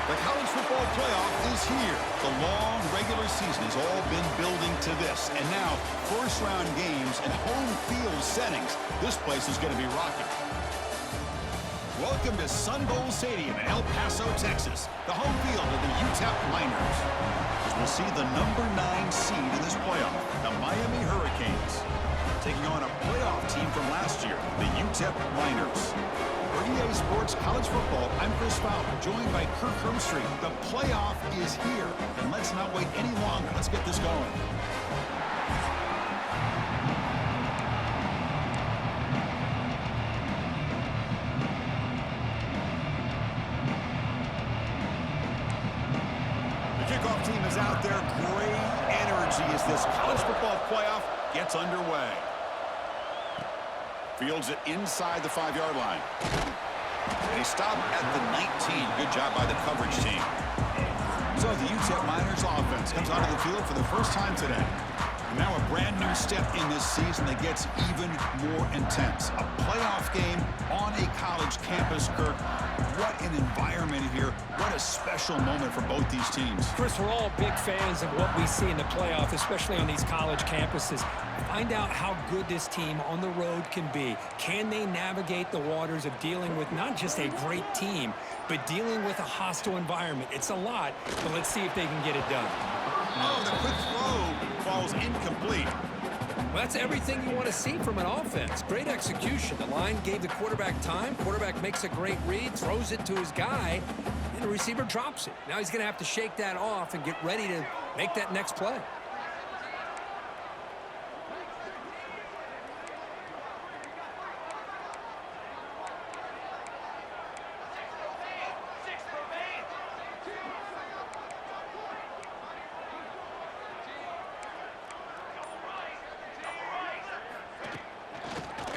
The college football playoff is here. The long regular season has all been building to this. And now, first-round games and home field settings. This place is going to be rocking. Welcome to Sun Bowl Stadium in El Paso, Texas, the home field of the Utep Miners. As we'll see the number 9 seed in this playoff, the Miami Hurricanes, taking on a playoff team from last year, the Utep Miners. For EA Sports College Football, I'm Chris Fowler, joined by Kirk Hermstreet. The playoff is here, and let's not wait any longer. Let's get this going. The kickoff team is out there. Great energy as this college football playoff gets underway. Fields it inside the 5-yard line. They stop at the 19. Good job by the coverage team. So the Utep Miners offense comes onto the field for the first time today. And now a brand new step in this season that gets even more intense. A playoff game on a college campus, Kirk. What an environment here. What a special moment for both these teams. Chris, we're all big fans of what we see in the playoff, especially on these college campuses. Find out how good this team on the road can be. Can they navigate the waters of dealing with not just a great team, but dealing with a hostile environment? It's a lot, but let's see if they can get it done. Oh, the quick throw falls incomplete. Well, that's everything you want to see from an offense. Great execution. The line gave the quarterback time. Quarterback makes a great read, throws it to his guy, and the receiver drops it. Now he's going to have to shake that off and get ready to make that next play.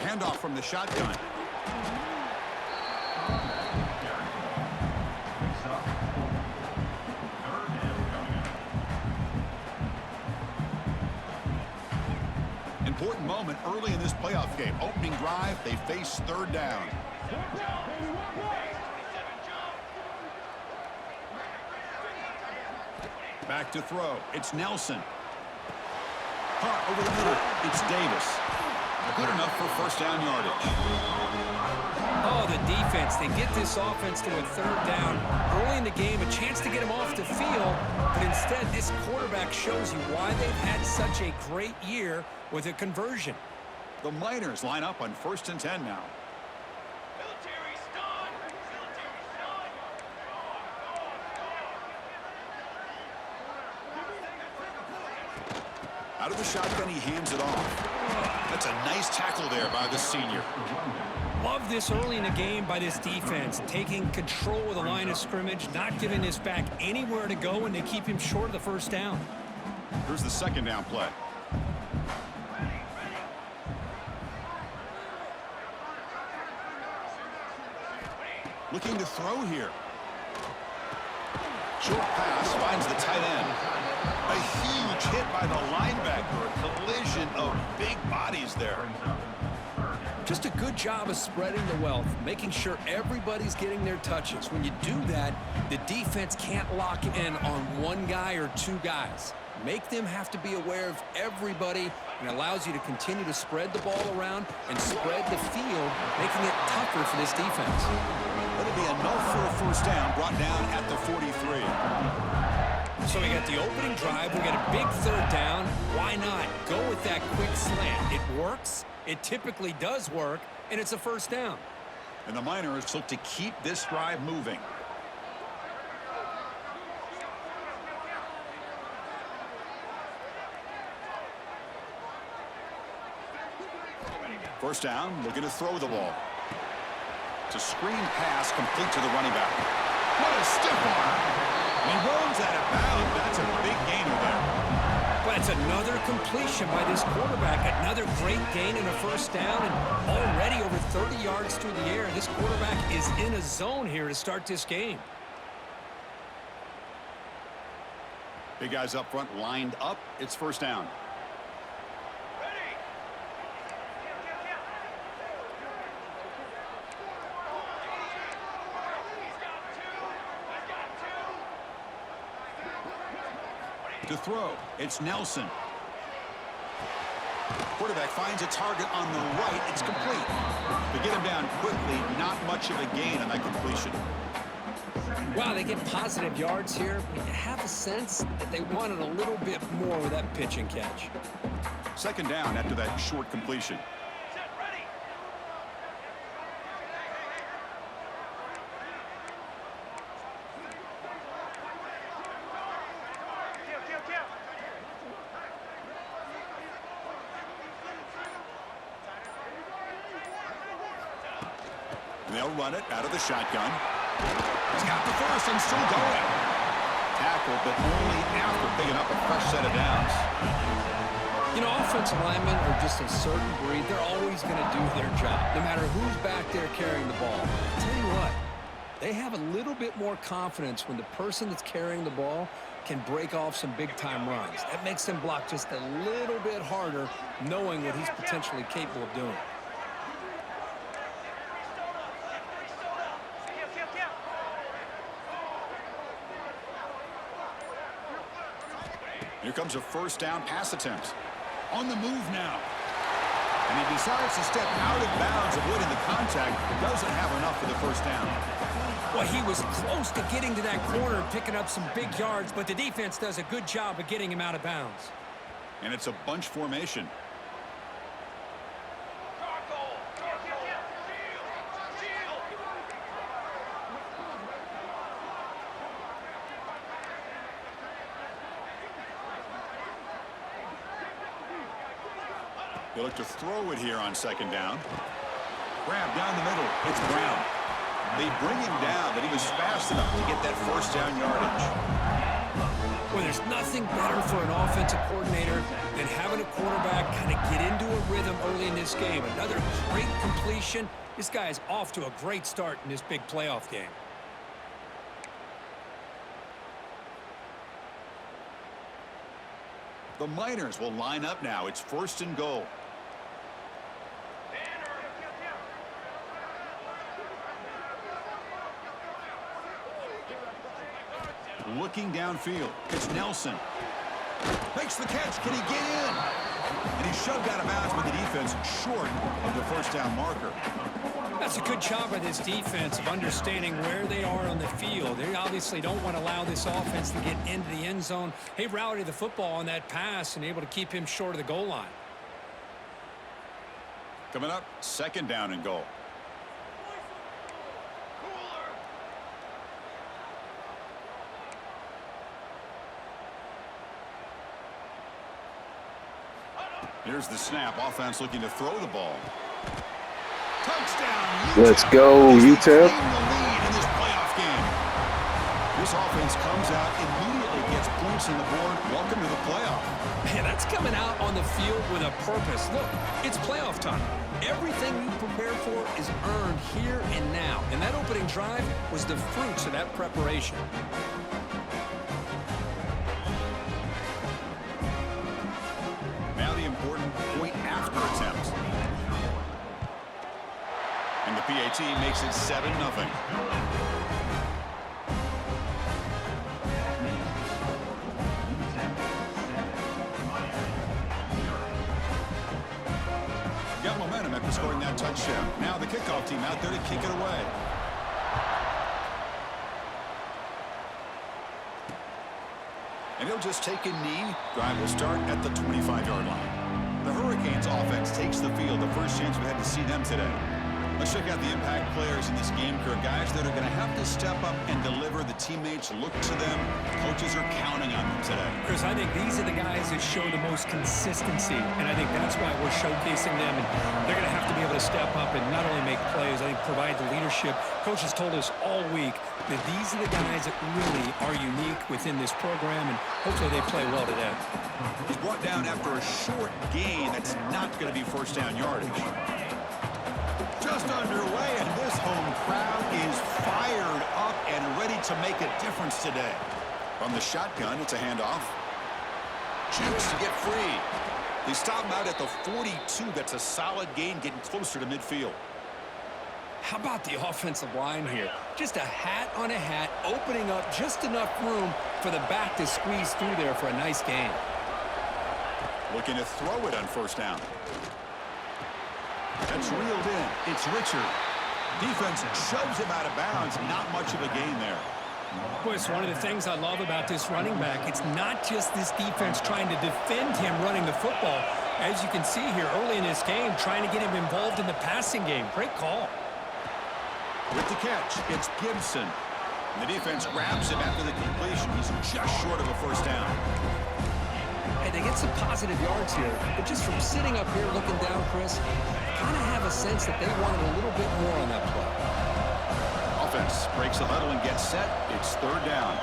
Handoff from the shotgun. Important moment early in this playoff game. Opening drive, they face third down. Back to throw. It's Nelson. Caught over the middle. It's Davis. Good enough for first down yardage. Oh, the defense. They get this offense to a third down early in the game, a chance to get him off the field, but instead this quarterback shows you why they've had such a great year with a conversion. The Miners line up on 1st and 10 now. Out of the shotgun, he hands it off. That's a nice tackle there by the senior. Love this early in the game by this defense, taking control of the line of scrimmage, not giving this back anywhere to go, and they keep him short of the first down. Here's the second down play. Looking to throw here. Short pass finds the tight end. A huge hit by the linebacker. A collision of big bodies there. Just a good job of spreading the wealth, making sure everybody's getting their touches. When you do that, the defense can't lock in on one guy or two guys. Make them have to be aware of everybody, and allows you to continue to spread the ball around and spread the field, making it tougher for this defense. That'll be enough for a first down, brought down at the 43. So we got the opening drive. We got a big third down. Why not go with that quick slant? It works. It typically does work, and it's a first down. And the Miners look to keep this drive moving. First down, looking to throw the ball. It's a screen pass complete to the running back. What a stiff arm! He runs out of bounds. That's a big gainer there. But it's another completion by this quarterback. Another great gain in a first down, and already over 30 yards through the air. This quarterback is in a zone here to start this game. Big guys up front lined up. It's first down. To throw, it's Nelson. Quarterback finds a target on the right. It's complete. To get him down quickly, not much of a gain on that completion. Wow, they get positive yards here, but you have a sense that they wanted a little bit more with that pitch and catch. Second down after that short completion. They'll run it out of the shotgun. He's got the first and still going. Tackle, but only after picking up a fresh set of downs. You know, offensive linemen are just a certain breed. They're always going to do their job, no matter who's back there carrying the ball. I'll tell you what, they have a little bit more confidence when the person that's carrying the ball can break off some big-time runs. That makes them block just a little bit harder, knowing what he's potentially capable of doing. Here comes a first down pass attempt. On the move now. And he decides to step out of bounds, avoiding the contact, but doesn't have enough for the first down. Well, he was close to getting to that corner and picking up some big yards, but the defense does a good job of getting him out of bounds. And it's a bunch formation. They look to throw it here on second down. Grab down the middle. It's Brown. They bring him down, but he was fast enough to get that first down yardage. Well, there's nothing better for an offensive coordinator than having a quarterback kind of get into a rhythm early in this game. Another great completion. This guy is off to a great start in this big playoff game. The Miners will line up now. It's first and goal. Looking downfield. It's Nelson. Makes the catch. Can he get in? And he's shoved out of bounds with the defense short of the first down marker. That's a good job by this defense of understanding where they are on the field. They obviously don't want to allow this offense to get into the end zone. They routed the football on that pass and able to keep him short of the goal line. Coming up, second down and goal. Here's the snap. Offense looking to throw the ball. Touchdown. Let's go, Utep. This offense comes out, immediately gets points on the board. Welcome to the playoff. Man, that's coming out on the field with a purpose. Look, it's playoff time. Everything you prepare for is earned here and now. And that opening drive was the fruits of that preparation. Now the important point after attempt. And the PAT makes it 7-0. Got momentum after scoring that touchdown. Now the kickoff team out there to kick it away. And he'll just take a knee. Drive will start at the 25-yard line. The Hurricanes offense takes the field. The first chance we had to see them today. Let's check out the impact players in this game, Kirk. Guys that are going to have to step up and deliver. The teammates look to them. Coaches are counting on them today. Chris, I think these are the guys that show the most consistency, and I think that's why we're showcasing them. And they're going to have to be able to step up and not only make plays, I think provide the leadership. Coach has told us all week that these are the guys that really are unique within this program, and hopefully they play well today. He's brought down after a short gain. That's not going to be first down yardage. Just underway, and this home crowd is fired up and ready to make a difference today. From the shotgun, it's a handoff. Jukes to get free. They stop him out at the 42. That's a solid gain, getting closer to midfield. How about the offensive line here? Just a hat on a hat, opening up just enough room for the back to squeeze through there for a nice gain. Looking to throw it on first down. That's reeled in. It's Richard. Defense shoves him out of bounds. Not much of a gain there. Boy, it's one of the things I love about this running back. It's not just this defense trying to defend him running the football. As you can see here early in this game, trying to get him involved in the passing game. Great call. With the catch, it's Gibson. The defense grabs him after the completion. He's just short of a first down. Hey, they get some positive yards here, but just from sitting up here looking down, Chris, I kind of have a sense that they wanted a little bit more on that play. Offense breaks the huddle and gets set. It's third down.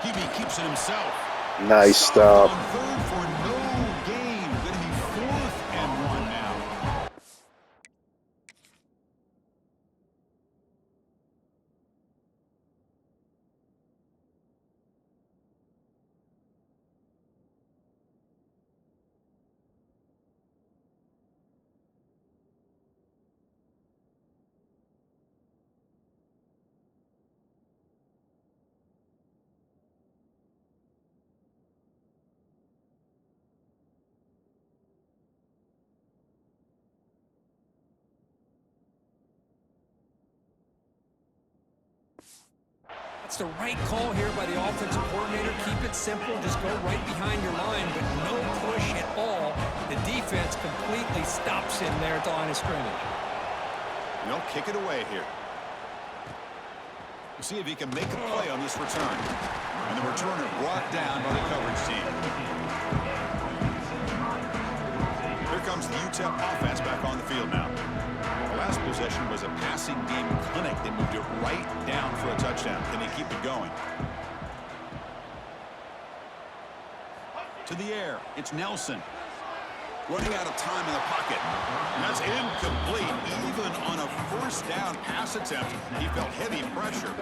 Hebe keeps it himself. Nice stop. On third for no gain. Going to be 4th and 1 now. It's the right call here by the offensive coordinator. Keep it simple. Just go right behind your line, but no push at all. The defense completely stops him there at the line of scrimmage. They'll kick it away here. We'll see if he can make a play on this return. And the returner brought down by the coverage team. Here comes the Utep offense back on the field now. The last possession was a passing game clinic. They moved it right down for a touchdown. Can they keep it going? To the air. It's Nelson. Running out of time in the pocket. And that's incomplete. Even on a first down pass attempt, he felt heavy pressure.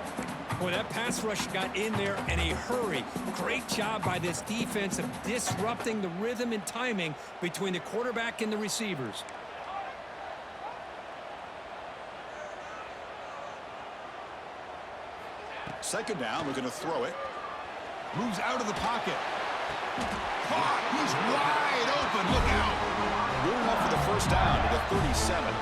Boy, that pass rush got in there in a hurry. Great job by this defense of disrupting the rhythm and timing between the quarterback and the receivers. Second down, we're going to throw it. Moves out of the pocket. Caught. He's wide open. Look out. Good enough for the first down to the 37.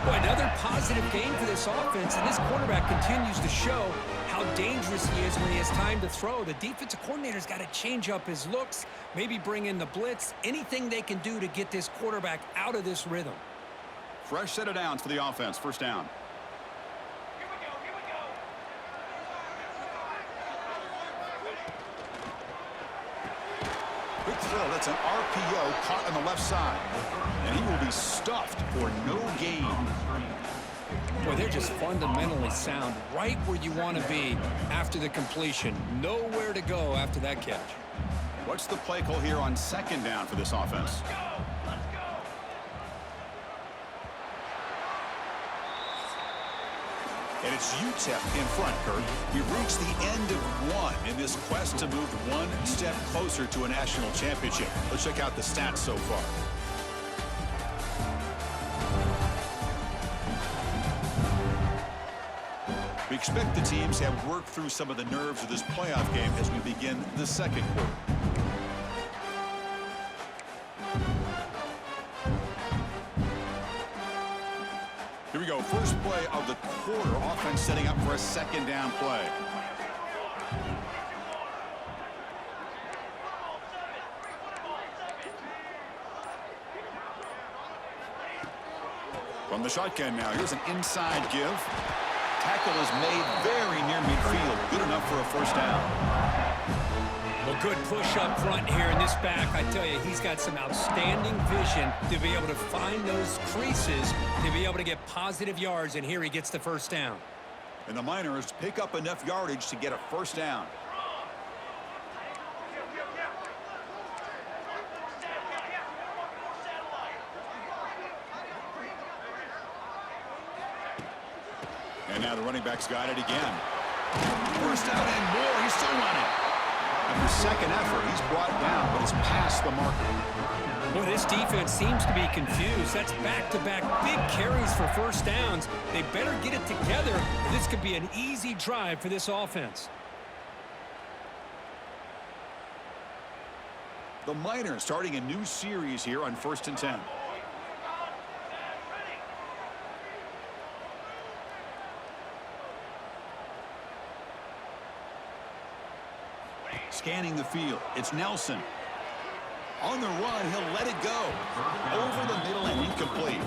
Boy, another positive game for this offense, and this quarterback continues to show how dangerous he is when he has time to throw. The defensive coordinator's got to change up his looks, maybe bring in the blitz, anything they can do to get this quarterback out of this rhythm. Fresh set of downs for the offense. First down. Quick throw. That's an RPO caught on the left side. And he will be stuffed for no gain. Boy, they're just fundamentally sound right where you want to be after the completion. Nowhere to go after that catch. What's the play call here on second down for this offense? And it's Utep in front, Kurt. We've reached the end of one in this quest to move one step closer to a national championship. Let's check out the stats so far. We expect the teams have worked through some of the nerves of this playoff game as we begin the second quarter. Here we go. First play of the quarter. Offense setting up for a second down play. From the shotgun now. Here's an inside give. Tackle is made very near midfield. Good enough for a first down. Well, good push up front here in this back. I tell you, he's got some outstanding vision to be able to find those creases, to be able to get positive yards, and here he gets the first down. And the Miners pick up enough yardage to get a first down. And now the running back's got it again. First down and more. He's still running. After second effort, he's brought down, but is past the marker. Well, this defense seems to be confused. That's back-to-back big carries for first downs. They better get it together, or this could be an easy drive for this offense. The Miners starting a new series here on 1st and 10. Scanning the field, it's Nelson. On the run, he'll let it go. Over the middle and incomplete.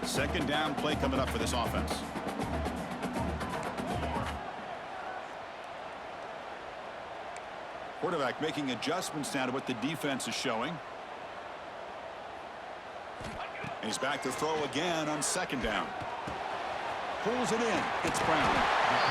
Second down play coming up for this offense. Quarterback making adjustments now to what the defense is showing. And he's back to throw again on second down. Pulls it in. It's Brown.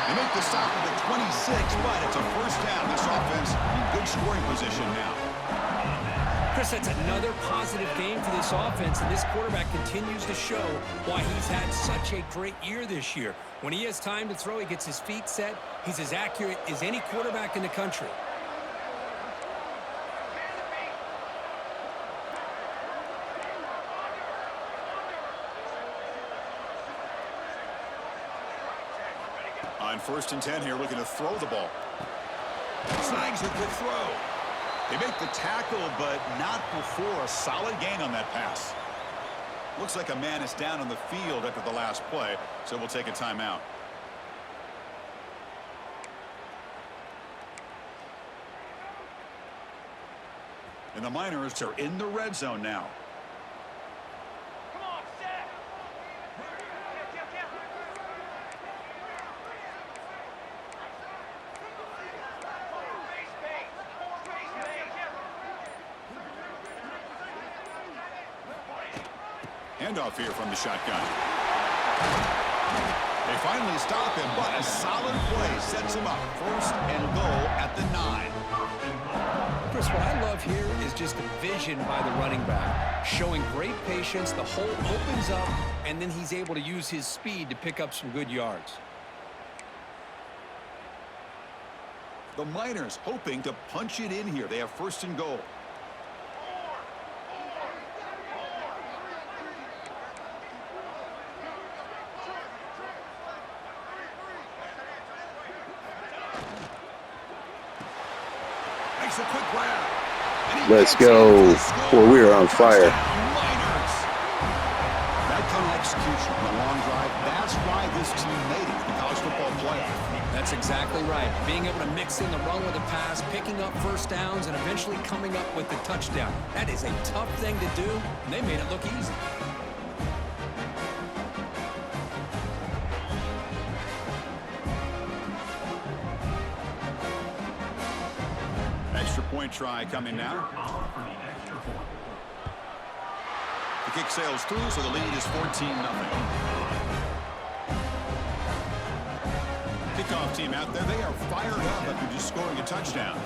They make the stop at the 26, but it's a first down. This offense in good scoring position now. Chris, that's another positive game for this offense, and this quarterback continues to show why he's had such a great year this year. When he has time to throw, he gets his feet set. He's as accurate as any quarterback in the country. On 1st and 10 here, looking to throw the ball. Snags a good throw. They make the tackle, but not before a solid gain on that pass. Looks like a man is down on the field after the last play, so we'll take a timeout. And the Miners are in the red zone now. Handoff here from the shotgun. They finally stop him, but a solid play sets him up. 1st and goal at the 9. Chris, what I love here is just the vision by the running back. Showing great patience, the hole opens up, and then he's able to use his speed to pick up some good yards. The Miners hoping to punch it in here. They have 1st and goal. A quick grab. Let's go. Boy, we are on fire. That kind of execution on the long drive, that's why this team made it to the college football playoff. That's exactly right. Being able to mix in the run with the pass, picking up first downs, and eventually coming up with the touchdown. That is a tough thing to do, and they made it look easy. Extra point try coming now. The kick sails through, so the lead is 14-0. Kickoff team out there, they are fired up after just scoring a touchdown.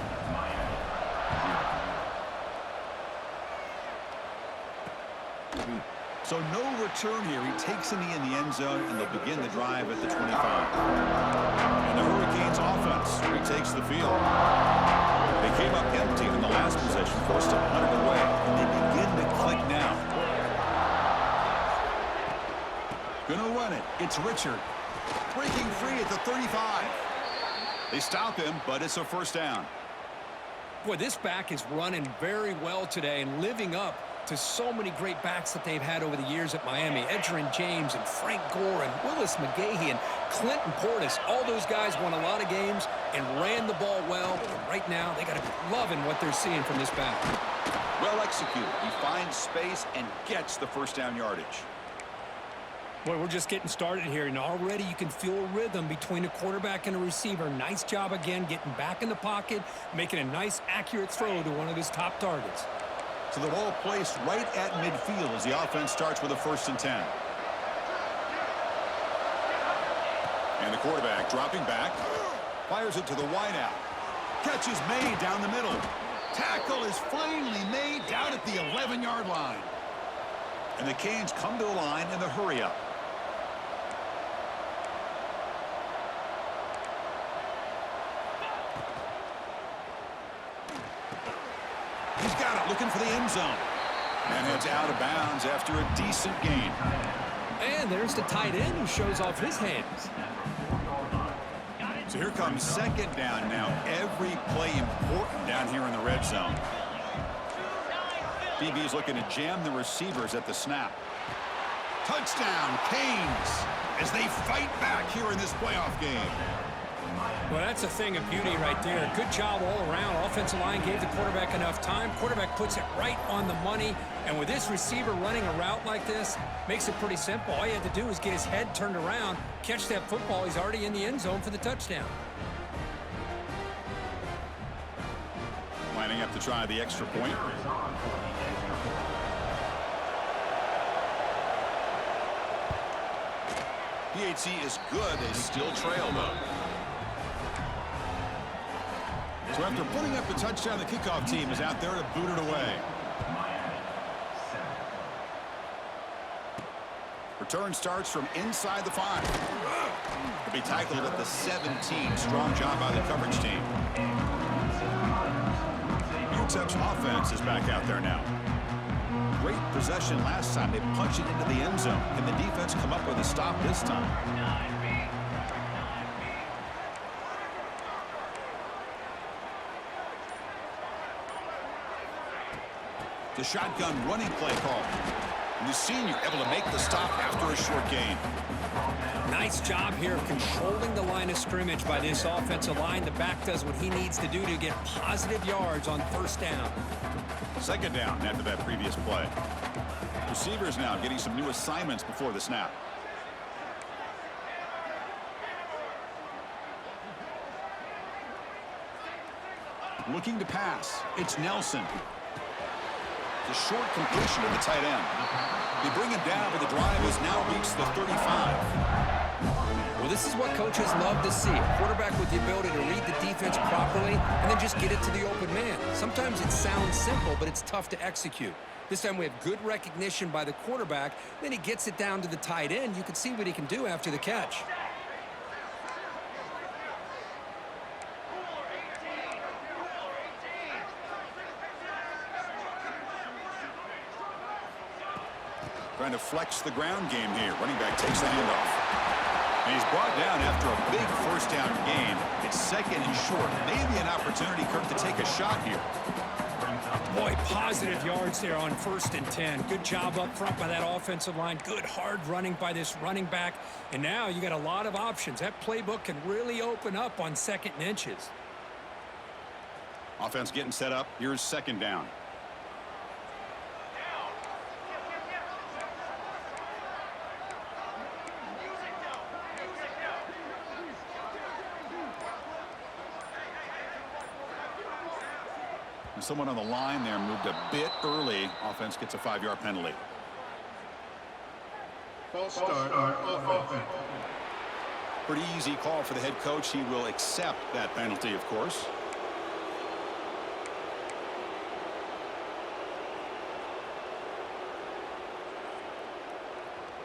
So no return here. He takes a knee in the end zone, and they'll begin the drive at the 25. And the Hurricanes offense retakes the field. They came up empty in the last possession, forced to punt it away, and they begin to click now. Gonna run it. It's Richard. Breaking free at the 35. They stop him, but it's a first down. Boy, this back is running very well today and living up to so many great backs that they've had over the years at Miami. Edgerrin James and Frank Gore and Willis McGahee and Clinton Portis. All those guys won a lot of games and ran the ball well. And right now, they got to be loving what they're seeing from this back. Well executed. He finds space and gets the first down yardage. Boy, we're just getting started here, and already you can feel a rhythm between a quarterback and a receiver. Nice job again getting back in the pocket, making a nice, accurate throw to one of his top targets. So the ball placed right at midfield as the offense starts with a 1st and 10. And the quarterback dropping back, fires it to the wideout. Catch is made down the middle. Tackle is finally made down at the 11-yard line. And the Canes come to the line in the hurry-up. looking for the end zone. And heads out of bounds after a decent gain. And there's the tight end who shows off his hands. So here comes second down now. Every play important down here in the red zone. DB's looking to jam the receivers at the snap. Touchdown, Canes, as they fight back here in this playoff game. Well, that's a thing of beauty right there. Good job all around. Offensive line gave the quarterback enough time. Quarterback puts it right on the money. And with this receiver running a route like this, makes it pretty simple. All you have to do is get his head turned around, catch that football. He's already in the end zone for the touchdown. Lining up to try the extra point. PHC is good. They still trail, though. So after putting up the touchdown, the kickoff team is out there to boot it away. Return starts from inside the 5. To be tackled at the 17. Strong job by the coverage team. Utep's offense is back out there now. Great possession last time. They punch it into the end zone. Can the defense come up with a stop this time? The shotgun running play call. And the senior able to make the stop after a short gain. Nice job here of controlling the line of scrimmage by this offensive line. The back does what he needs to do to get positive yards on first down. Second down after that previous play. Receivers now getting some new assignments before the snap. Looking to pass. It's Nelson. The short completion to the tight end. They bring him down, but the drive has now reached the 35. Well, this is what coaches love to see. A quarterback with the ability to read the defense properly and then just get it to the open man. Sometimes it sounds simple, but it's tough to execute. This time we have good recognition by the quarterback. Then he gets it down to the tight end. You can see what he can do after the catch. Trying to flex the ground game here. Running back takes the handoff. And he's brought down after a big first down gain. It's second and short. Maybe an opportunity, Kirk, to take a shot here. Boy, positive yards there on 1st and 10. Good job up front by that offensive line. Good hard running by this running back. And now you got a lot of options. That playbook can really open up on 2nd and inches. Offense getting set up. Here's second down. Someone on the line there moved a bit early. Offense gets a 5-yard penalty. False start on offense. Pretty easy call for the head coach. He will accept that penalty, of course.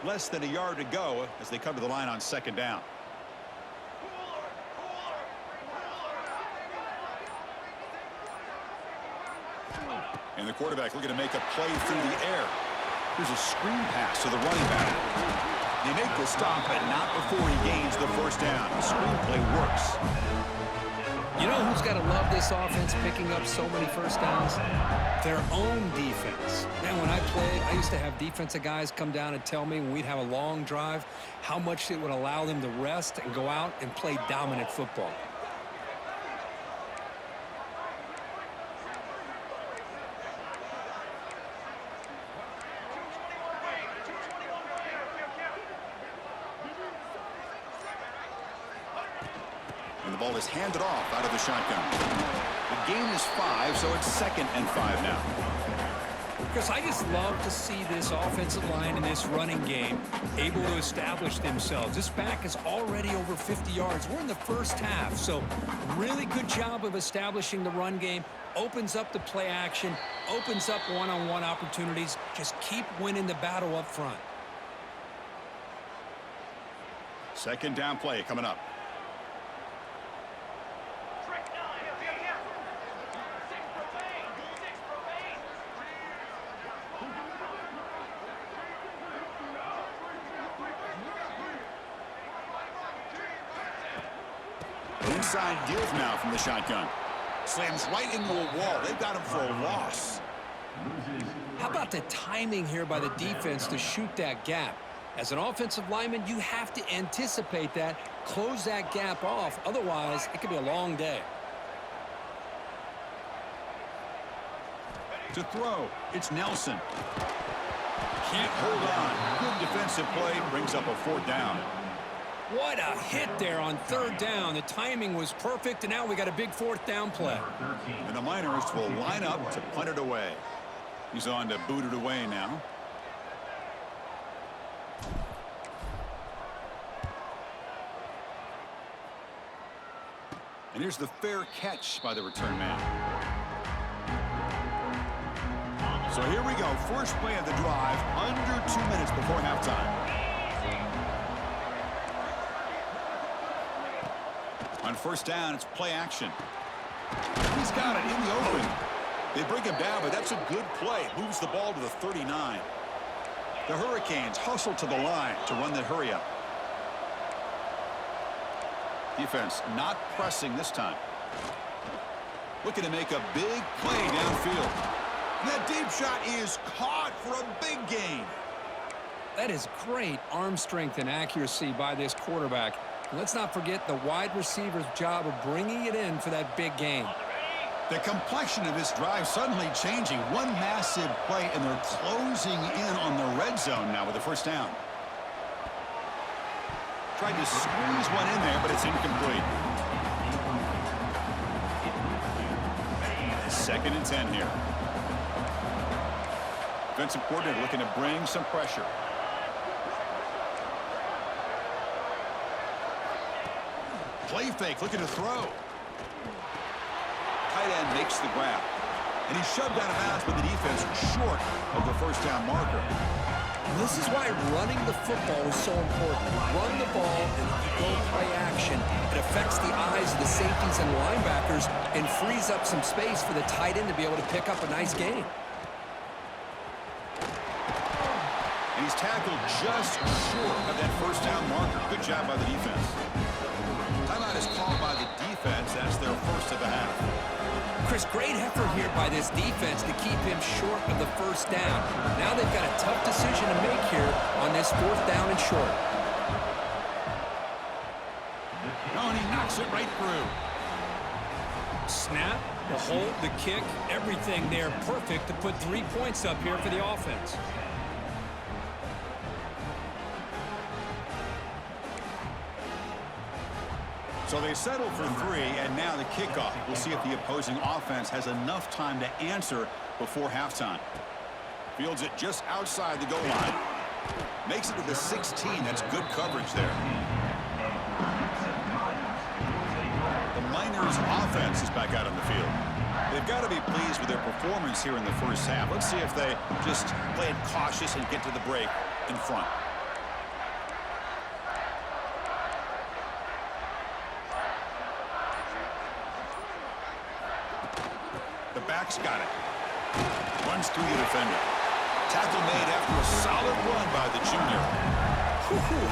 Less than a yard to go as they come to the line on second down. And the quarterback looking to make a play through the air. Here's a screen pass to the running back. They make the stop, but not before he gains the first down. The screen play works. You know who's got to love this offense picking up so many first downs? Their own defense. Man, when I played, I used to have defensive guys come down and tell me when we'd have a long drive how much it would allow them to rest and go out and play dominant football. And the ball is handed off out of the shotgun. The gain is 5, so it's 2nd and 5 now. Because I just love to see this offensive line and this running game able to establish themselves. This back is already over 50 yards. We're in the first half, so really good job of establishing the run game. Opens up the play action, opens up one-on-one opportunities. Just keep winning the battle up front. Second down play coming up. inside deals now from the shotgun. Slams right into a wall. They've got him for a loss. How about the timing here by the defense to shoot that gap? As an offensive lineman, you have to anticipate that, close that gap off. Otherwise, it could be a long day. To throw, it's Nelson. Can't hold on. Good defensive play, brings up a 4th down. What a hit there on 3rd down. The timing was perfect, and now we got a big 4th down play. And the Miners will line up to punt it away. He's on to boot it away now. And here's the fair catch by the return man. So here we go. First play of the drive, under 2 minutes before halftime. On 1st down, it's play action. He's got it in the open. They bring him down, but that's a good play. Moves the ball to the 39. The Hurricanes hustle to the line to run the hurry up. Defense not pressing this time. Looking to make a big play downfield. That deep shot is caught for a big gain. That is great arm strength and accuracy by this quarterback. And let's not forget the wide receiver's job of bringing it in for that big gain. The complexion of this drive suddenly changing. One massive play, and they're closing in on the red zone now with a 1st down. Tried to squeeze one in there, but it's incomplete. 2nd and 10 here. Defensive coordinator looking to bring some pressure. Play fake, looking to throw. Tight end makes the grab. And he's shoved out of bounds with the defense short of the 1st down marker. This is why running the football is so important. Run the ball and you go play action. It affects the eyes of the safeties and linebackers and frees up some space for the tight end to be able to pick up a nice gain. And he's tackled just short of that 1st down marker. Good job by the defense. Timeout is called by the defense. That's their 1st of the half. Chris, great effort here by this defense to keep him short of the 1st down. Now they've got a tough decision to make here on this 4th down and short. Oh, and he knocks it right through. Snap, the hold, the kick, everything there perfect to put 3 points up here for the offense. So they settle for 3, and now the kickoff. We'll see if the opposing offense has enough time to answer before halftime. Fields it just outside the goal line. Makes it to the 16. That's good coverage there. The Miners' offense is back out on the field. They've got to be pleased with their performance here in the 1st half. Let's see if they just play it cautious and get to the break in front. The back's got it. Runs through the defender. Tackle made after a solid run by the junior.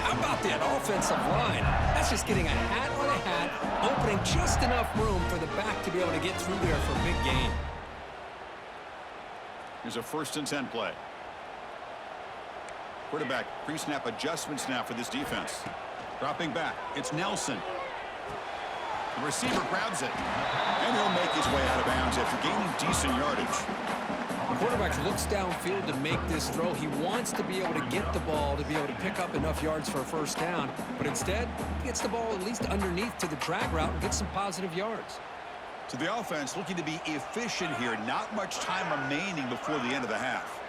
How about that offensive line? That's just getting a hat on a hat, opening just enough room for the back to be able to get through there for a big gain. Here's a 1st and 10 play. Quarterback pre-snap adjustments now for this defense. Dropping back, it's Nelson. The receiver grabs it, and he'll make his way out of bounds after gaining decent yardage. The quarterback looks downfield to make this throw. He wants to be able to get the ball to be able to pick up enough yards for a 1st down, but instead, he gets the ball at least underneath to the drag route and gets some positive yards. So the offense looking to be efficient here. Not much time remaining before the end of the half.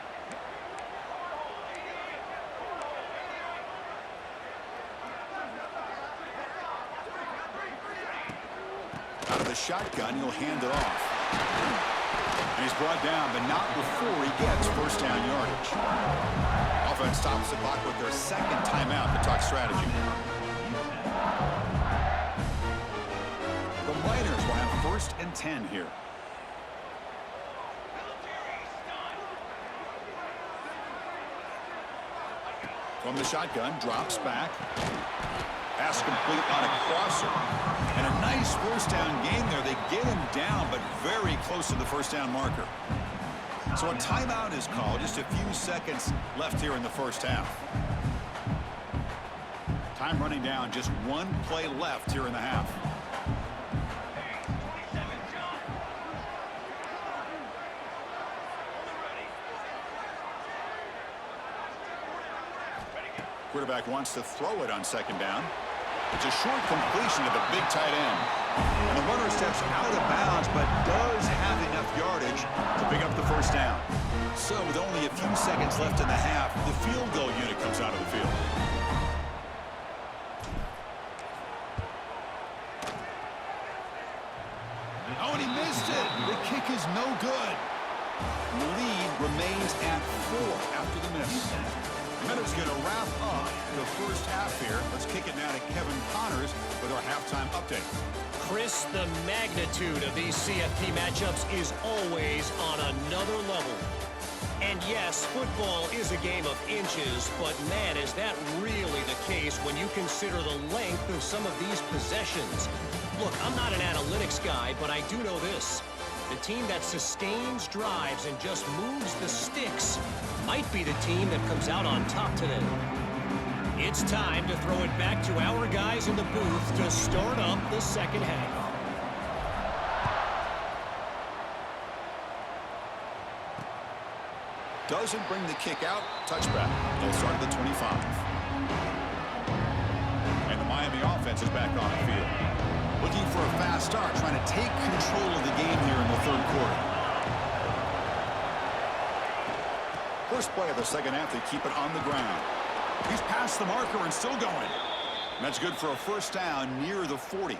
Out of the shotgun, he'll hand it off. And he's brought down, but not before he gets 1st down yardage. Offense stops the clock with their 2nd timeout to talk strategy. The Miners will have 1st and 10 here. From the shotgun, drops back. Pass complete on a crosser. And a nice first down gain there. They get him down, but very close to the first down marker. So a timeout is called. Just a few seconds left here in the first half. Time running down. Just one play left here in the half. Quarterback wants to throw it on second down. It's a short completion to the big tight end. And the runner steps out of bounds, but does have enough yardage to pick up the first down. So with only a few seconds left in the half, the field goal unit comes out of the field. Oh, and he missed it. The kick is no good. The lead remains at 4 after the miss. Minute's going to wrap up the first half here. Let's kick it now to Kevin Connors with our halftime update. Chris, the magnitude of these CFP matchups is always on another level. And yes, football is a game of inches, but man, is that really the case when you consider the length of some of these possessions. Look, I'm not an analytics guy, but I do know this. The team that sustains drives and just moves the sticks might be the team that comes out on top today. It's time to throw it back to our guys in the booth to start up the second half. Doesn't bring the kick out. Touchback. They'll start at the 25. And the Miami offense is back on the field. Looking for a fast start, trying to take control of the game here in the third quarter. First play of the second half, they keep it on the ground. He's past the marker and still going. And that's good for a first down near the 40.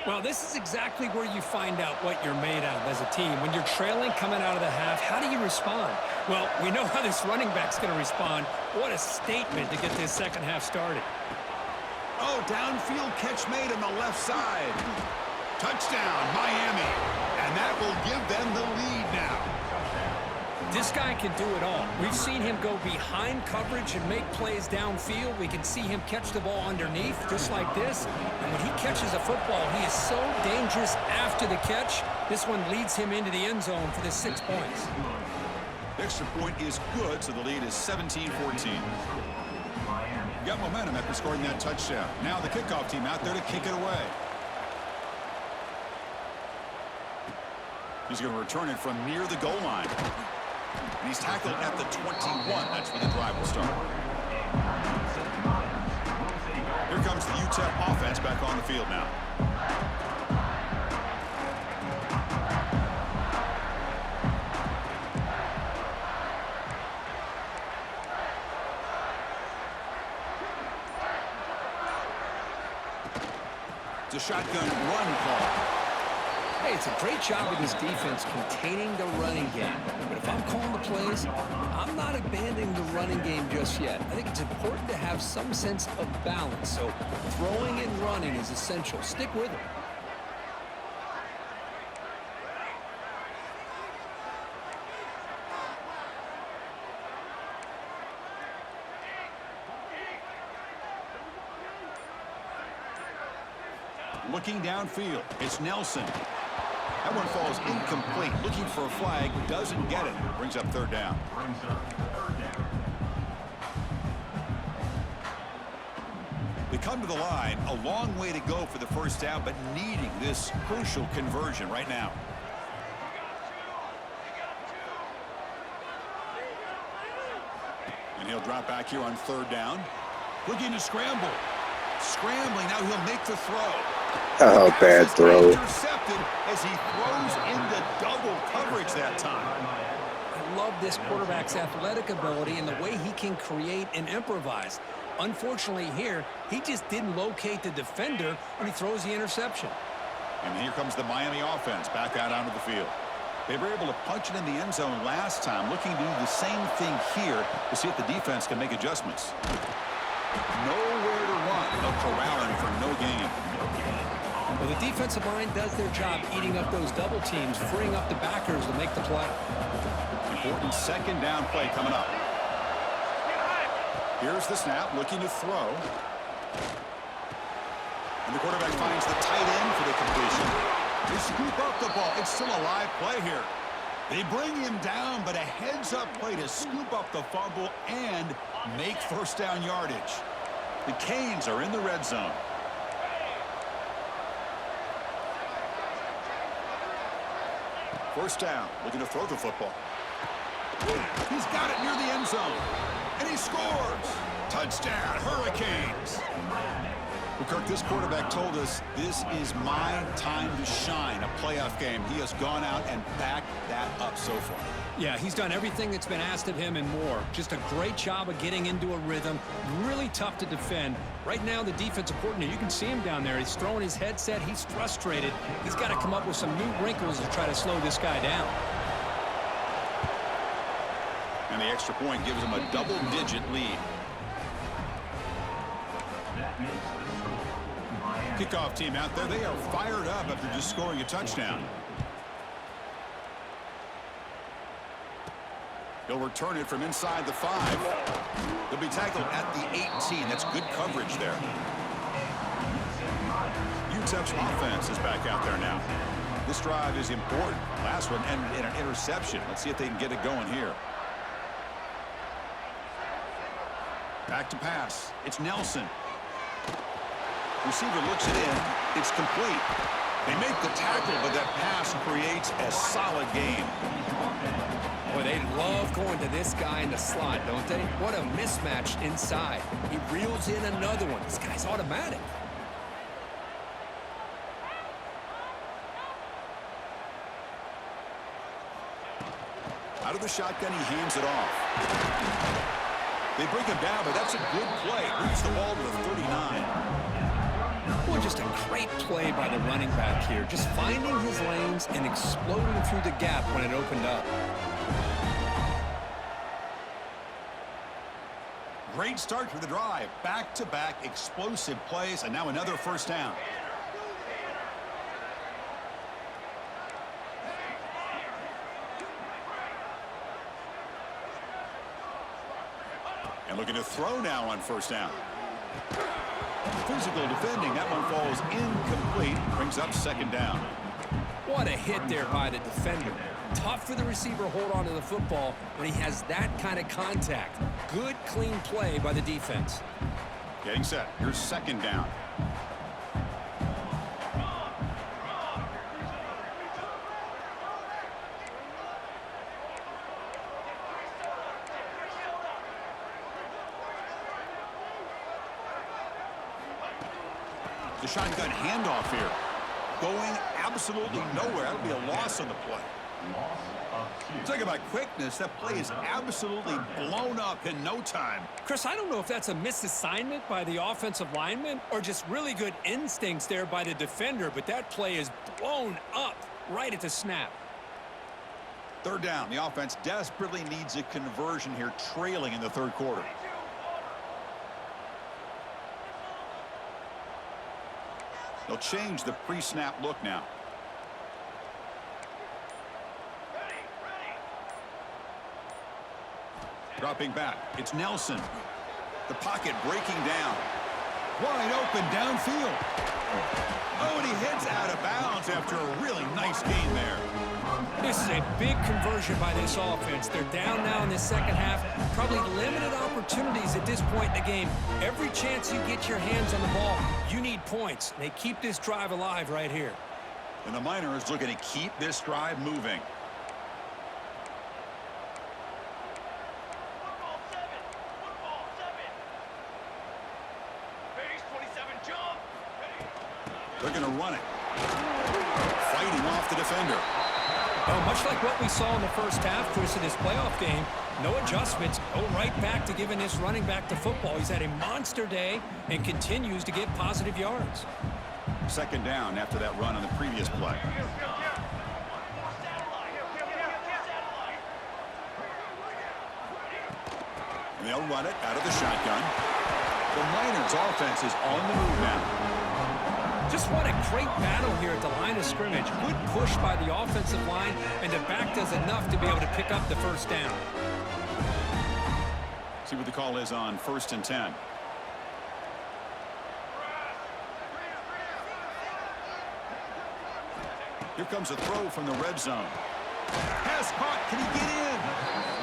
Well, this is exactly where you find out what you're made of as a team. When you're trailing coming out of the half, how do you respond? Well, we know how this running back's going to respond. What a statement to get this second half started. Oh, downfield catch made on the left side. Touchdown, Miami. And that will give them the lead now. This guy can do it all. We've seen him go behind coverage and make plays downfield. We can see him catch the ball underneath, just like this. And when he catches a football, he is so dangerous after the catch. This one leads him into the end zone for the 6 points. The extra point is good, so the lead is 17-14. Got momentum after scoring that touchdown. Now the kickoff team out there to kick it away. He's going to return it from near the goal line. And he's tackled at the 21. That's where the drive will start. Here comes the Utep offense back on the field now. It's a shotgun run call. Hey, it's a great job of this defense containing the running game. But if I'm calling the plays, I'm not abandoning the running game just yet. I think it's important to have some sense of balance. So throwing and running is essential. Stick with it. Looking downfield, it's Nelson. That one falls incomplete. Looking for a flag, doesn't get it. Brings up third down. They come to the line, a long way to go for the first down, but needing this crucial conversion right now. And he'll drop back here on third down. Looking to scramble. Scrambling, now he'll make the throw. Oh, bad throw. Intercepted as he throws into double coverage that time. I love this quarterback's athletic ability and the way he can create and improvise. Unfortunately here, he just didn't locate the defender when he throws the interception. And here comes the Miami offense back out onto the field. They were able to punch it in the end zone last time, looking to do the same thing here to see if the defense can make adjustments. Nowhere to run. No corralling for no gain. Well, the defensive line does their job eating up those double teams, freeing up the backers to make the play. Important second down play coming up. Here's the snap, looking to throw. And the quarterback finds the tight end for the completion. They scoop up the ball. It's still a live play here. They bring him down, but a heads-up play to scoop up the fumble and make first down yardage. The Canes are in the red zone. First down, looking to throw the football. He's got it near the end zone, and he scores. Touchdown, Hurricanes. Well, Kirk, this quarterback told us this is my time to shine, a playoff game. He has gone out and backed that up so far. Yeah, he's done everything that's been asked of him and more. Just a great job of getting into a rhythm. Really tough to defend. Right now, the defensive coordinator, you can see him down there. He's throwing his headset. He's frustrated. He's got to come up with some new wrinkles to try to slow this guy down. And the extra point gives him a double-digit lead. Kickoff team out there. They are fired up after just scoring a touchdown. He'll return it from inside the 5. He'll be tackled at the 18. That's good coverage there. Utep's offense is back out there now. This drive is important. Last one ended in an interception. Let's see if they can get it going here. Back to pass. It's Nelson. Receiver looks it in. It's complete. They make the tackle, but that pass creates a solid game. Boy, they love going to this guy in the slot, don't they? What a mismatch inside. He reels in another one. This guy's automatic. Out of the shotgun, he hands it off. They bring him down, but that's a good play. Moves the ball to the 39. Well, just a great play by the running back here. Just finding his lanes and exploding through the gap when it opened up. Great start to the drive. Back-to-back explosive plays, and now another first down. And looking to throw now on first down. Physical defending. That one falls incomplete. Brings up second down. What a hit there by the defender. Tough for the receiver to hold on to the football when he has that kind of contact. Good, clean play by the defense. Getting set. Here's second down. The shotgun handoff here. Going absolutely nowhere. That'll be a loss on the play. Talk about quickness. That play is absolutely blown up in no time. Chris, I don't know if that's a misassignment by the offensive lineman or just really good instincts there by the defender, but that play is blown up right at the snap. Third down. The offense desperately needs a conversion here, trailing in the third quarter. They'll change the pre-snap look now. Dropping back. It's Nelson. The pocket breaking down. Wide open downfield. Oh, and he heads out of bounds after a really nice gain there. This is a big conversion by this offense. They're down now in the second half. Probably limited opportunities at this point in the game. Every chance you get your hands on the ball, you need points. They keep this drive alive right here. And the Miners looking to keep this drive moving. They're going to run it. Fighting off the defender. Well, much like what we saw in the first half, Chris, in this playoff game, no adjustments. Go right back to giving this running back the football. He's had a monster day and continues to get positive yards. Second down after that run on the previous play. And they'll run it out of the shotgun. The Miners' offense is on the move now. Just what a great battle here at the line of scrimmage. Good push by the offensive line, and the back does enough to be able to pick up the first down. See what the call is on 1st and 10. Here comes a throw from the red zone. Pass caught. Can he get in?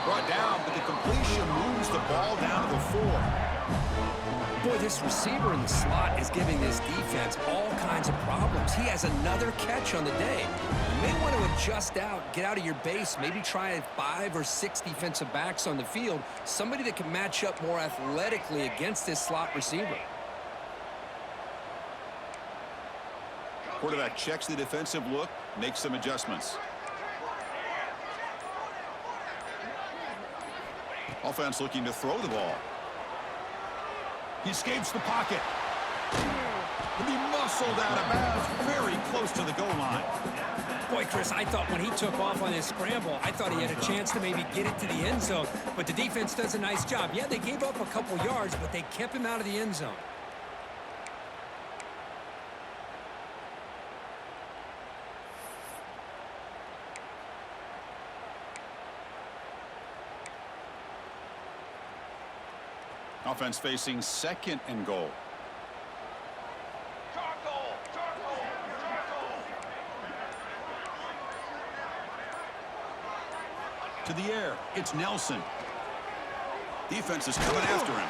Brought down, but the completion moves the ball down to the 4. Boy, this receiver in the slot is giving this defense all kinds of problems. He has another catch on the day. You may want to adjust out, get out of your base, maybe try 5 or 6 defensive backs on the field, somebody that can match up more athletically against this slot receiver. Quarterback checks the defensive look, makes some adjustments. Offense looking to throw the ball. He escapes the pocket. And he muscled out of bounds very close to the goal line. Boy, Chris, I thought when he took off on his scramble, I thought he had a chance to maybe get it to the end zone. But the defense does a nice job. Yeah, they gave up a couple yards, but they kept him out of the end zone. Offense facing 2nd and goal. To the air, it's Nelson. Defense is coming after him.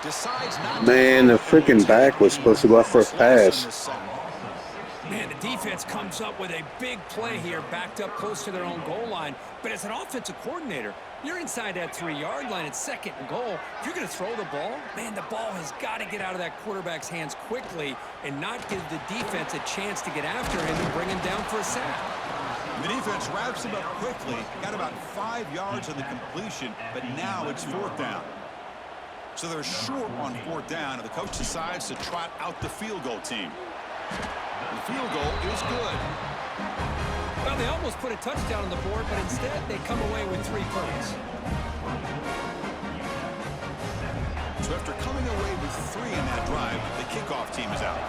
Decides not Man, the freaking back was supposed to go out for a pass. Man, the defense comes up with a big play here, backed up close to their own goal line. But as an offensive coordinator, you're inside that 3-yard line at 2nd and goal. If you're going to throw the ball, man, the ball has got to get out of that quarterback's hands quickly and not give the defense a chance to get after him and bring him down for a sack. The defense wraps him up quickly. Got about 5 yards on the completion, but now it's 4th down. So they're short on 4th down, and the coach decides to trot out the field goal team. The field goal is good. Well, they almost put a touchdown on the board, but instead they come away with 3 points. So after coming away with 3 in that drive, the kickoff team is out.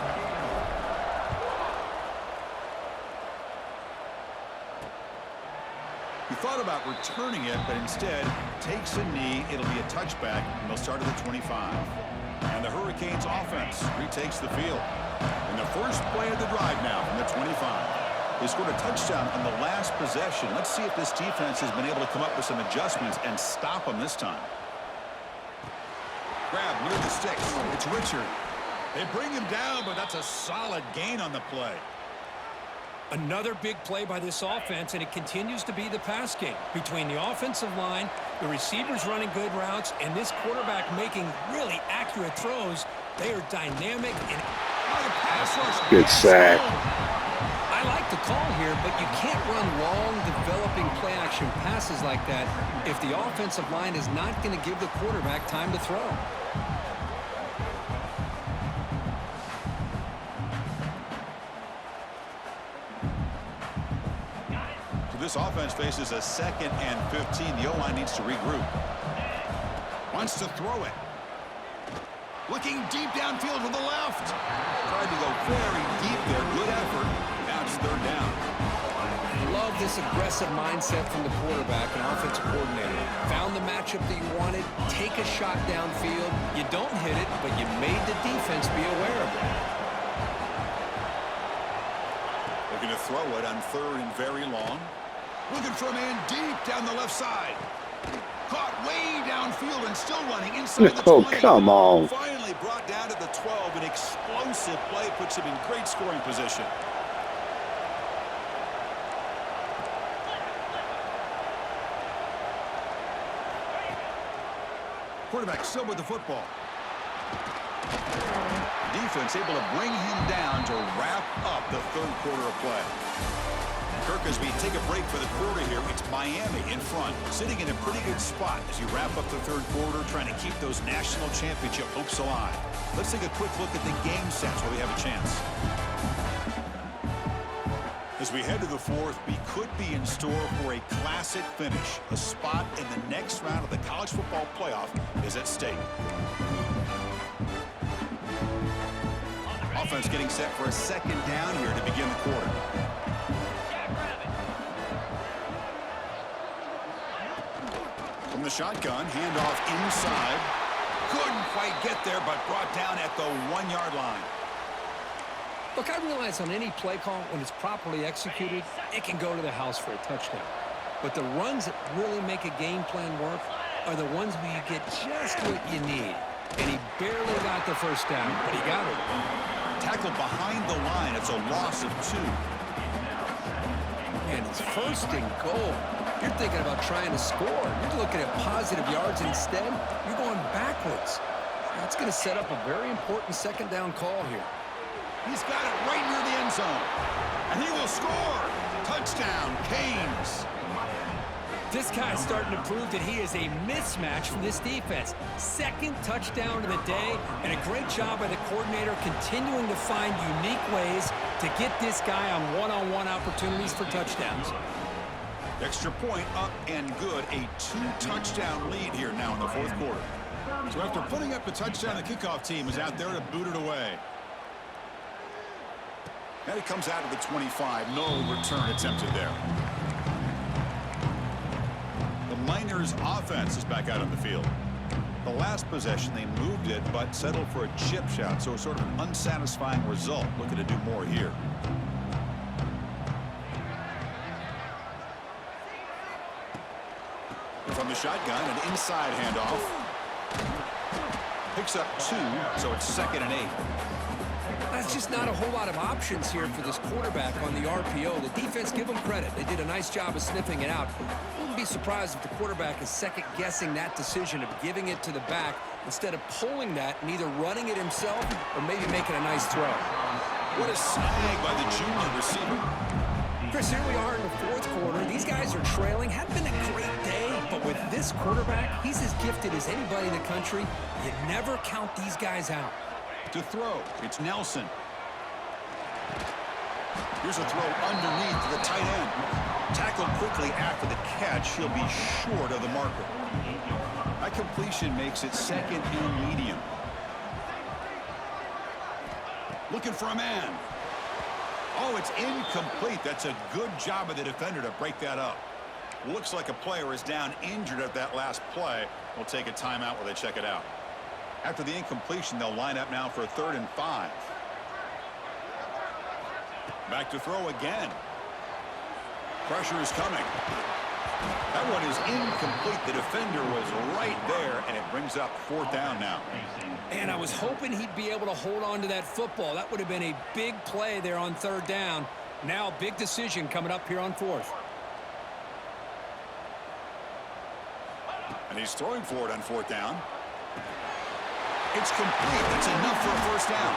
He thought about returning it, but instead takes a knee. It'll be a touchback, and they'll start at the 25. And the Hurricanes offense retakes the field. And the first play of the drive now from the 25. They scored a touchdown on the last possession. Let's see if this defense has been able to come up with some adjustments and stop them this time. Grab near the sticks. It's Richard. They bring him down, but that's a solid gain on the play. Another big play by this offense, and it continues to be the pass game. Between the offensive line, the receivers running good routes, and this quarterback making really accurate throws, they are dynamic and pass rush. Good sack. I like the call here, but you can't run long, developing play-action passes like that if the offensive line is not going to give the quarterback time to throw. This offense faces a 2nd and 15. The O-line needs to regroup. Wants to throw it. Looking deep downfield to the left. Tried to go very deep there. Good effort. Now it's 3rd down. Love this aggressive mindset from the quarterback and offensive coordinator. Found the matchup that you wanted. Take a shot downfield. You don't hit it, but you made the defense be aware of it. Looking to throw it on 3rd and very long. Looking for a man deep down the left side. Caught way downfield and still running inside the 20. Oh, come on. Finally brought down to the 12. An explosive play puts him in great scoring position. Quarterback still with the football. Defense able to bring him down to wrap up the 3rd quarter of play. Kirk, as we take a break for the quarter here, it's Miami in front, sitting in a pretty good spot as you wrap up the 3rd quarter, trying to keep those national championship hopes alive. Let's take a quick look at the game stats while we have a chance. As we head to the 4th, we could be in store for a classic finish. A spot in the next round of the college football playoff is at stake. Offense getting set for a 2nd down here to begin the quarter. From the shotgun, handoff inside. Couldn't quite get there, but brought down at the 1-yard line. Look, I realize on any play call, when it's properly executed, it can go to the house for a touchdown. But the runs that really make a game plan work are the ones where you get just what you need. And he barely got the first down, but he got it. Tackled behind the line. It's a loss of 2. And it's first and goal. You're thinking about trying to score. You're looking at positive yards instead. You're going backwards. That's going to set up a very important second down call here. He's got it right near the end zone. And he will score. Touchdown, Canes. This guy's starting to prove that he is a mismatch for this defense. Second touchdown of the day, and a great job by the coordinator continuing to find unique ways to get this guy on one-on-one opportunities for touchdowns. Extra point up and good. A 2-touchdown lead here now in the fourth quarter. So after putting up a touchdown, the kickoff team is out there to boot it away. Now he comes out of the 25. No return attempted there. The Miners offense is back out on the field. The last possession, they moved it, but settled for a chip shot, so sort of an unsatisfying result. Looking to do more here. From the shotgun, an inside handoff. Picks up 2, so it's 2nd and 8. That's just not a whole lot of options here for this quarterback on the RPO. The defense, give them credit. They did a nice job of sniffing it out. Wouldn't be surprised if the quarterback is second-guessing that decision of giving it to the back instead of pulling that and either running it himself or maybe making a nice throw. What a snag by the junior receiver. Chris, here we are in the fourth quarter. These guys are trailing. Hadn't been a great day, but with this quarterback, he's as gifted as anybody in the country. You never count these guys out. To throw, it's Nelson. Here's a throw underneath to the tight end. Tackled quickly after the catch. He'll be short of the marker. That completion makes it 2nd and medium. Looking for a man. Oh, it's incomplete. That's a good job of the defender to break that up. Looks like a player is down injured at that last play. We'll take a timeout while they check it out. After the incompletion, they'll line up now for a 3rd and 5. Back to throw again. Pressure is coming. That one is incomplete. The defender was right there, and it brings up 4th down now. And I was hoping he'd be able to hold on to that football. That would have been a big play there on 3rd down. Now, big decision coming up here on 4th. And he's throwing for it on 4th down. It's complete. That's enough for a 1st down.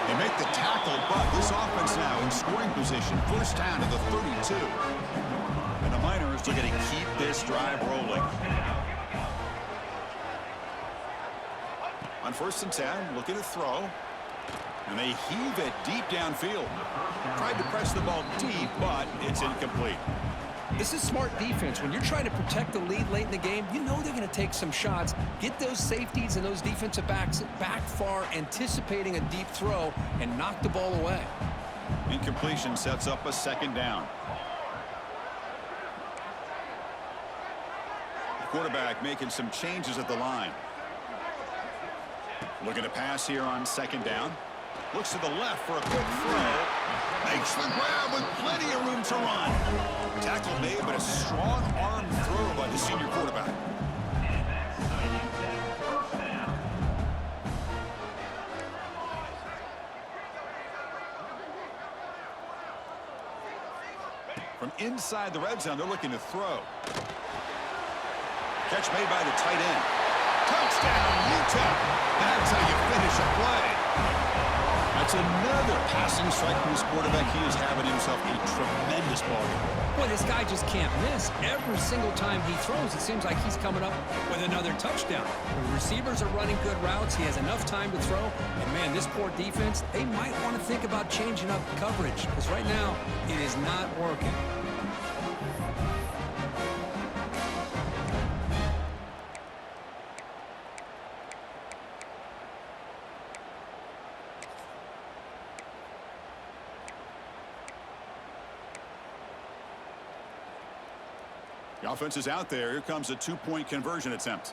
They make the tackle, but this offense now in scoring position. 1st down to the 32. And the Miners are going to keep this drive rolling. On 1st and 10, looking to throw. And they heave it deep downfield. Tried to press the ball deep, but it's incomplete. This is smart defense. When you're trying to protect the lead late in the game, you know they're going to take some shots. Get those safeties and those defensive backs back far, anticipating a deep throw, and knock the ball away. Incompletion sets up a 2nd down. The quarterback making some changes at the line. Looking to pass here on 2nd down. Looks to the left for a quick throw. Makes the grab with plenty of room to run. Tackle made, but a strong arm throw by the senior quarterback. From inside the red zone, they're looking to throw. Catch made by the tight end. Touchdown, Utep. That's how you finish a play. That's another passing strike from this quarterback. He is having himself a tremendous ball game. Boy, this guy just can't miss. Every single time he throws, it seems like he's coming up with another touchdown. The receivers are running good routes. He has enough time to throw. And, man, this poor defense, they might want to think about changing up coverage because right now it is not working. The offense is out there. Here comes a 2-point conversion attempt.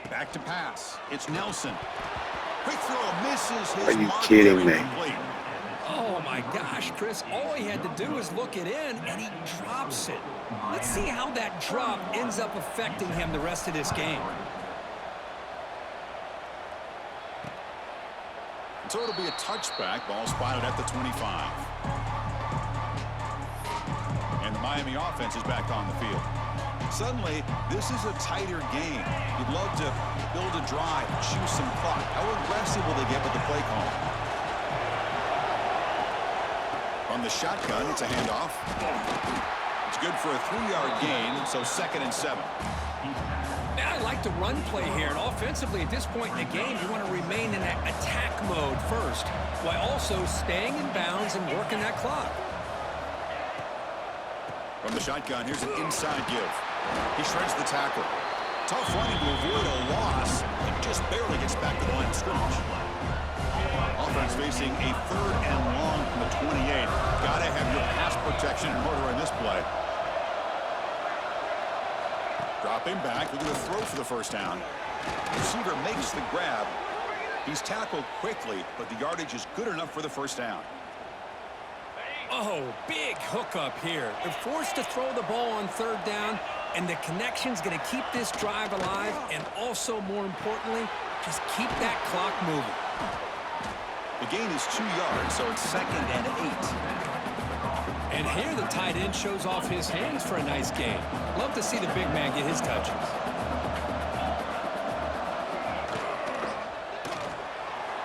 Back to pass. It's Nelson. Quick throw misses his Are you mark. kidding me? Incomplete. Oh, my gosh, Chris. All he had to do is look it in, and he drops it. Let's see how that drop ends up affecting him the rest of this game. So it'll be a touchback. Ball spotted at the 25. And the Miami offense is back on the field. Suddenly, this is a tighter game. You'd love to build a drive, choose some clock. How aggressive will they get with the play call? On the shotgun, it's a handoff. It's good for a 3-yard gain, so 2nd and 7. Now I like the run play here, and offensively at this point in the game, you want to remain in that attack mode first, while also staying in bounds and working that clock. From the shotgun, here's an inside give. He shreds the tackle. Tough running to avoid a loss. He just barely gets back to the line of scrimmage. Offense facing a 3rd and long from the 28. Got to have your pass protection in order in this play. Dropping back, looking to throw for the first down. Receiver makes the grab. He's tackled quickly, but the yardage is good enough for the first down. Oh, big hookup here. They're forced to throw the ball on 3rd down, and the connection's going to keep this drive alive, and also, more importantly, just keep that clock moving. The gain is 2 yards, so it's 2nd and 8. And here the tight end shows off his hands for a nice game. Love to see the big man get his touches.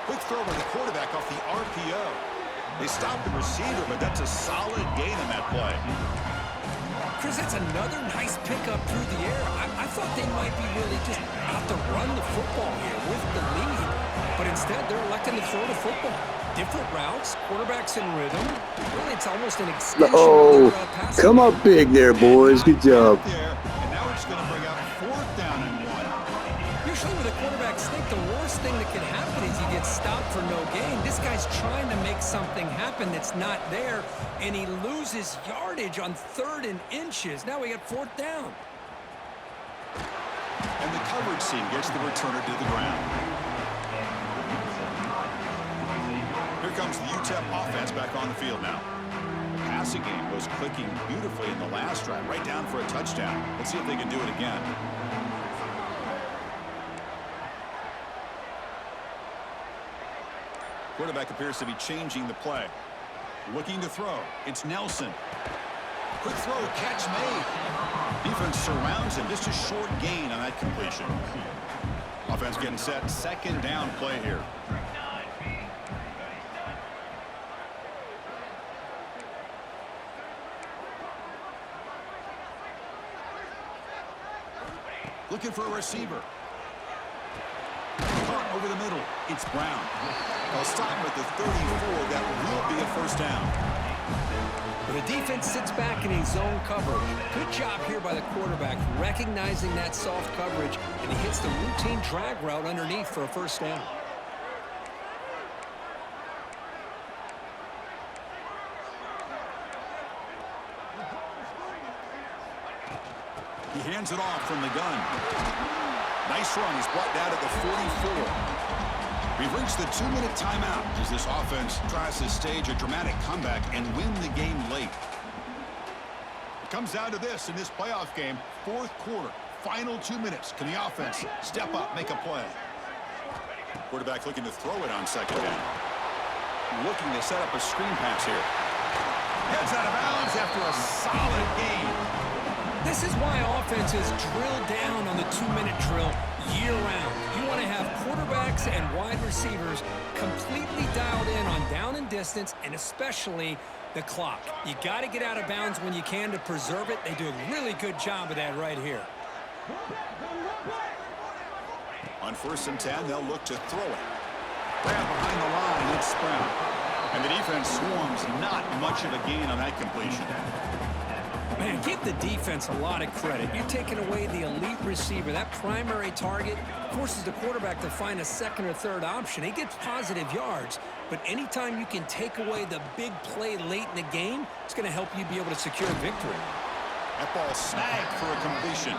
Quick throw by the quarterback off the RPO. They stopped the receiver, but that's a solid gain on that play. Chris, that's another nice pickup through the air. I thought they might be really just out to run the football here with the lead. But instead, they're electing to throw the football. Different routes, quarterbacks in rhythm. Really, it's almost an extension of their passing. Come up big there, boys. Good job. There, and now it's going to bring up 4th down and 1. Usually with a quarterback sneak, the worst thing that can happen is you get stopped for no gain. This guy's trying to make something happen that's not there, and he loses yardage on 3rd and inches. Now we got 4th down. And the coverage team gets the returner to the ground. Here comes the Utep offense back on the field now. The passing game was clicking beautifully in the last drive, right down for a touchdown. Let's see if they can do it again. Quarterback appears to be changing the play. Looking to throw. It's Nelson. Quick throw, catch made. Defense surrounds him. Just a short gain on that completion. Offense getting set. 2nd down play here. Looking for a receiver. Caught over the middle. It's Brown. They'll stop him at the 34. That will be a 1st down. Well, the defense sits back in a zone coverage. Good job here by the quarterback, recognizing that soft coverage, and he hits the routine drag route underneath for a 1st down. He hands it off from the gun. Nice run. He's brought down at the 44. We've reached the 2-minute timeout as this offense tries to stage a dramatic comeback and win the game late. It comes down to this in this playoff game. 4th quarter, final 2 minutes. Can the offense step up, make a play? Quarterback looking to throw it on 2nd down. Looking to set up a screen pass here. Heads out of bounds after a solid gain. This is why offenses drill down on the 2-minute drill year-round. You want to have quarterbacks and wide receivers completely dialed in on down and distance, and especially the clock. You got to get out of bounds when you can to preserve it. They do a really good job of that right here. On 1st and 10, they'll look to throw it. Grab behind the line, it's Brown. And the defense swarms, not much of a gain on that completion. Man, give the defense a lot of credit. You're taking away the elite receiver. That primary target forces the quarterback to find a 2nd or 3rd option. He gets positive yards, but anytime you can take away the big play late in the game, it's going to help you be able to secure victory. That ball snagged for a completion.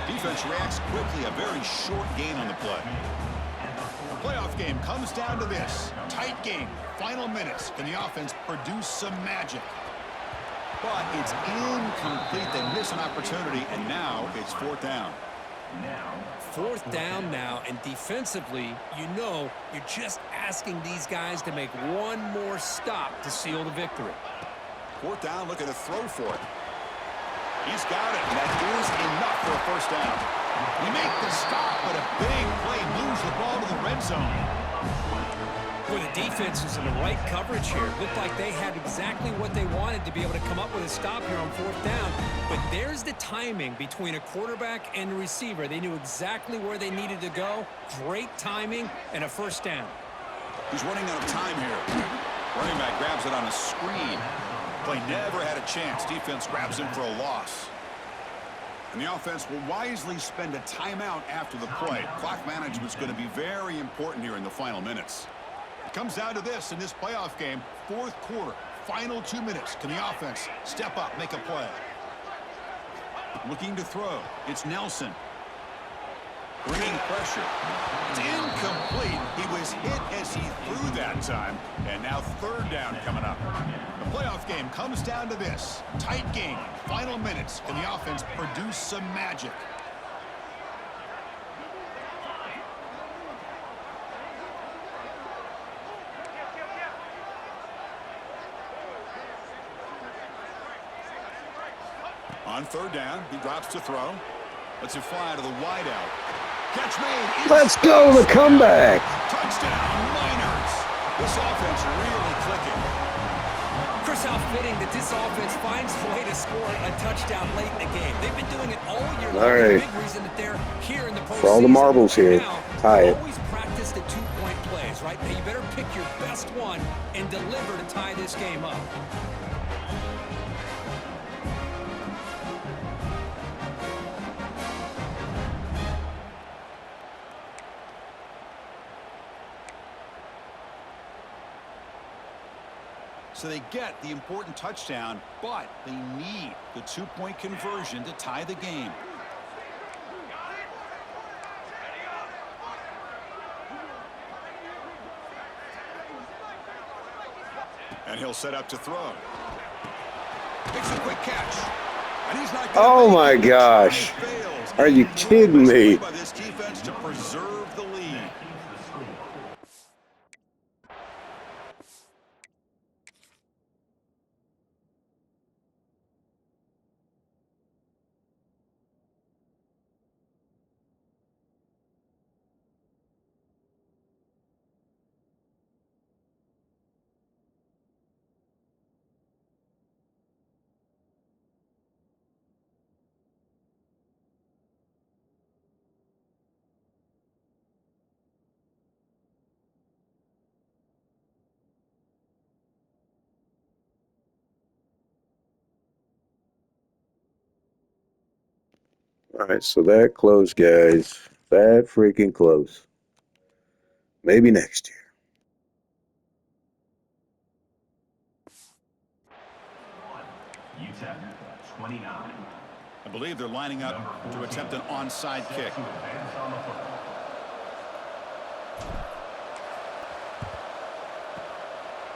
Defense reacts quickly, a very short gain on the play. The playoff game comes down to this. Tight game, final minutes. Can the offense produce some magic? But it's incomplete. They miss an opportunity, and now it's fourth down. Fourth down now, and defensively, you're just asking these guys to make one more stop to seal the victory. Fourth down, looking to throw for it. He's got it, and that is enough for a first down. We make the stop, but a big play moves the ball to the red zone. Boy, the defense was in the right coverage here. It looked like they had exactly what they wanted to be able to come up with a stop here on fourth down. But there's the timing between a quarterback and a receiver. They knew exactly where they needed to go. Great timing and a first down. He's running out of time here. Running back grabs it on a screen. Play never had a chance. Defense grabs him for a loss. And the offense will wisely spend a timeout after the play. Clock management's going to be very important here in the final minutes. It comes down to this in this playoff game. Fourth quarter, final 2 minutes. Can the offense step up, make a play? Looking to throw. It's Nelson. Bringing pressure. It's incomplete. He was hit as he threw that time. And now third down coming up. The playoff game comes down to this. Tight game. Final minutes. Can the offense produce some magic? On third down, he drops to throw. Lets it fly to the wideout. Catch made. Let's go, the comeback. Touchdown, Miners. This offense really clicking. Chris, how fitting that this offense finds a way to score a touchdown late in the game. They've been doing it all year long. All right. The big reason that they're here in the postseason. For all the marbles here, now, tie it. always practice the two-point plays, right? Now you better pick your best one and deliver to tie this game up. So they get the important touchdown, but they need the two-point conversion to tie the game. And he'll set up to throw. Makes a quick catch. And he's not Oh my gosh. Are you kidding me? By this defense to preserve the lead. All right, so that close, guys. That freaking close. Maybe next year. Utep, 29. I believe they're lining up to attempt an onside kick.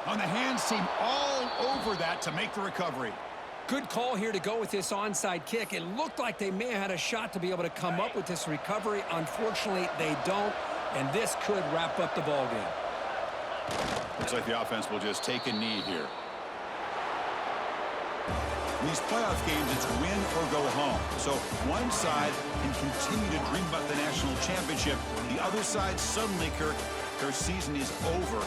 On the hands team all over that to make the recovery. Good call here to go with this onside kick. It looked like they may have had a shot to be able to come up with this recovery. Unfortunately, they don't, and this could wrap up the ball game. Looks like the offense will just take a knee here. In these playoff games, it's win or go home. So one side can continue to dream about the national championship. The other side, suddenly, Kirk, their season is over.